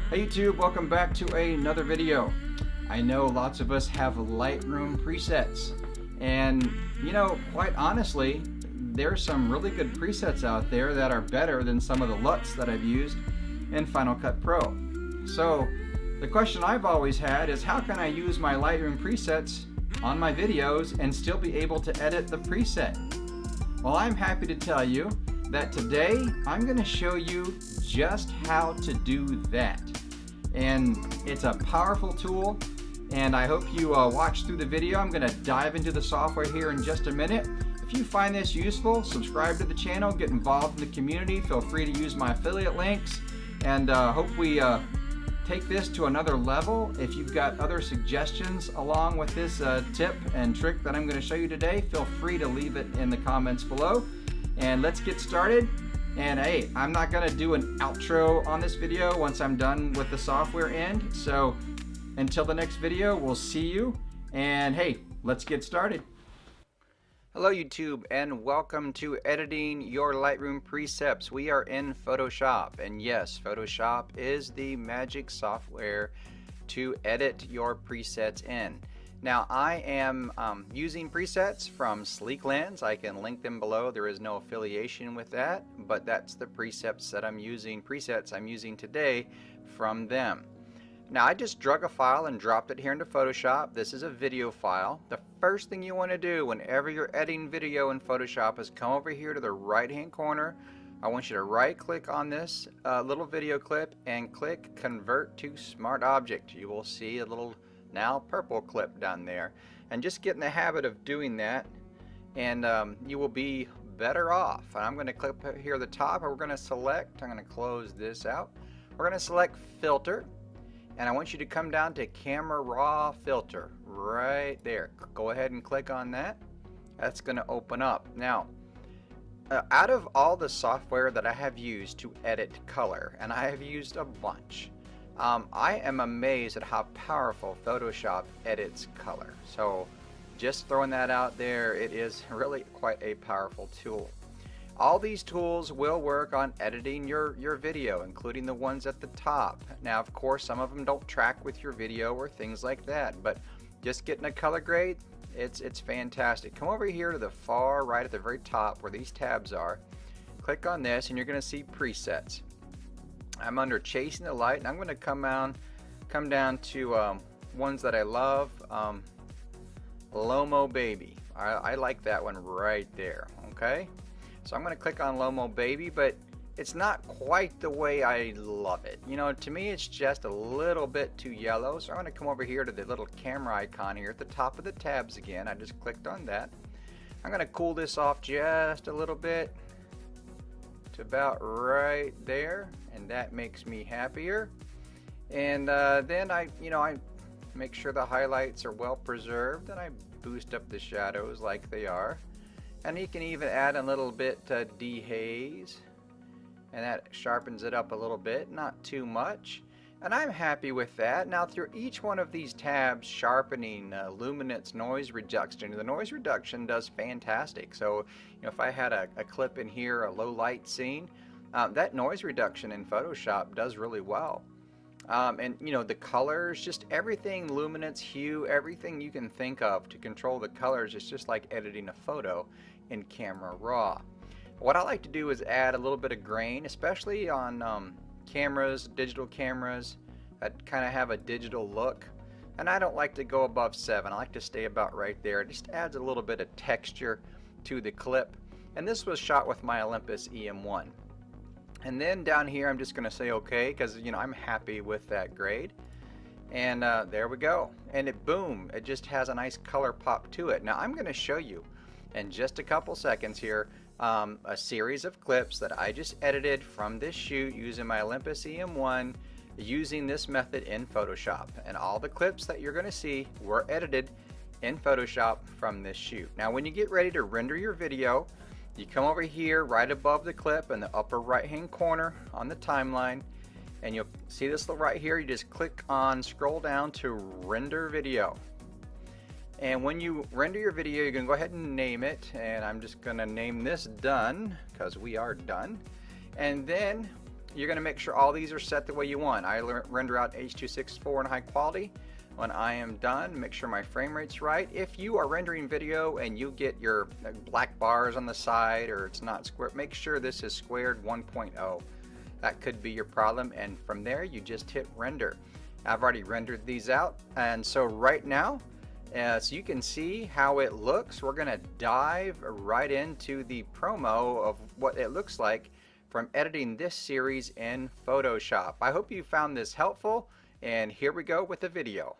Hey YouTube, welcome back to another video. I know lots of us have Lightroom presets, and quite honestly, there's some really good presets out there that are better than some of the LUTs that I've used in Final Cut Pro. So the question I've always had is, how can I use my Lightroom presets on my videos and still be able to edit the preset? Well, I'm happy to tell you that today I'm going to show you just how to do that. And it's a powerful tool, and I hope you watch through the video. I'm going to dive into the software here in just a minute. If you find this useful, subscribe to the channel, get involved in the community. Feel free to use my affiliate links, and hope we take this to another level. If you've got other suggestions along with this tip and trick that I'm going to show you today, feel free to leave it in the comments below. And let's get started. And hey, I'm not going to do an outro on this video once I'm done with the software end. So until the next video, we'll see you. And hey, let's get started. Hello YouTube, and welcome to editing your Lightroom presets. We are in Photoshop, and yes, Photoshop is the magic software to edit your presets in. Now I am using presets from Sleek Lens. I can link them below. There is no affiliation with that, but that's the presets I'm using today from them. Now I just drug a file and dropped it here into Photoshop. This is a video file. The first thing you want to do whenever you're editing video in Photoshop is come over here to the right hand corner. I want you to right click on this little video clip and click Convert to Smart Object. You will see a little now purple clip down there, and just get in the habit of doing that, and you will be better off. And I'm going to click here at the top, and we're going to select, I'm going to close this out, we're going to select filter, and I want you to come down to camera raw filter right there. Go ahead and click on that. That's going to open up. Now out of all the software that I have used to edit color, and I have used a bunch, I am amazed at how powerful Photoshop edits color. So just throwing that out there, it is really quite a powerful tool. All these tools will work on editing your video, including the ones at the top. Now of course some of them don't track with your video or things like that, but just getting a color grade, it's fantastic. Come over here to the far right at the very top where these tabs are. Click on this and you're going to see presets. I'm under Chasing the Light, and I'm going to come down to ones that I love. Lomo Baby. I like that one right there. Okay, so I'm going to click on Lomo Baby, but it's not quite the way I love it. To me it's just a little bit too yellow. So I'm going to come over here to the little camera icon here at the top of the tabs again. I just clicked on that. I'm going to cool this off just a little bit to about right there, and that makes me happier. And then I make sure the highlights are well preserved, and I boost up the shadows like they are. And you can even add a little bit dehaze, and that sharpens it up a little bit, not too much. And I'm happy with that. Now through each one of these tabs, sharpening, luminance, noise reduction, the noise reduction does fantastic. So if I had a clip in here, a low light scene, that noise reduction in Photoshop does really well. And the colors, just everything, luminance, hue, everything you can think of to control the colors. It's just like editing a photo in Camera Raw. What I like to do is add a little bit of grain, especially on cameras, digital cameras that kind of have a digital look. And I don't like to go above 7. I like to stay about right there. It just adds a little bit of texture to the clip. And this was shot with my Olympus EM1. And then down here I'm just going to say okay, because I'm happy with that grade. And there we go. And boom, it just has a nice color pop to it. Now I'm going to show you in just a couple seconds here a series of clips that I just edited from this shoot using my Olympus EM1 using this method in Photoshop. And all the clips that you're going to see were edited in Photoshop from this shoot. Now when you get ready to render your video, you come over here right above the clip in the upper right hand corner on the timeline, and you'll see this right here. You just click on, scroll down to render video. And when you render your video, you're going to go ahead and name it, and I'm just going to name this done because we are done. And then you're going to make sure all these are set the way you want. I render out H.264 in high quality. When I am done, make sure my frame rate's right. If you are rendering video and you get your black bars on the side or it's not square, make sure this is squared 1.0. That could be your problem, and from there you just hit render. I've already rendered these out, and so right now, so you can see how it looks, we're going to dive right into the promo of what it looks like from editing this series in Photoshop. I hope you found this helpful, and here we go with the video.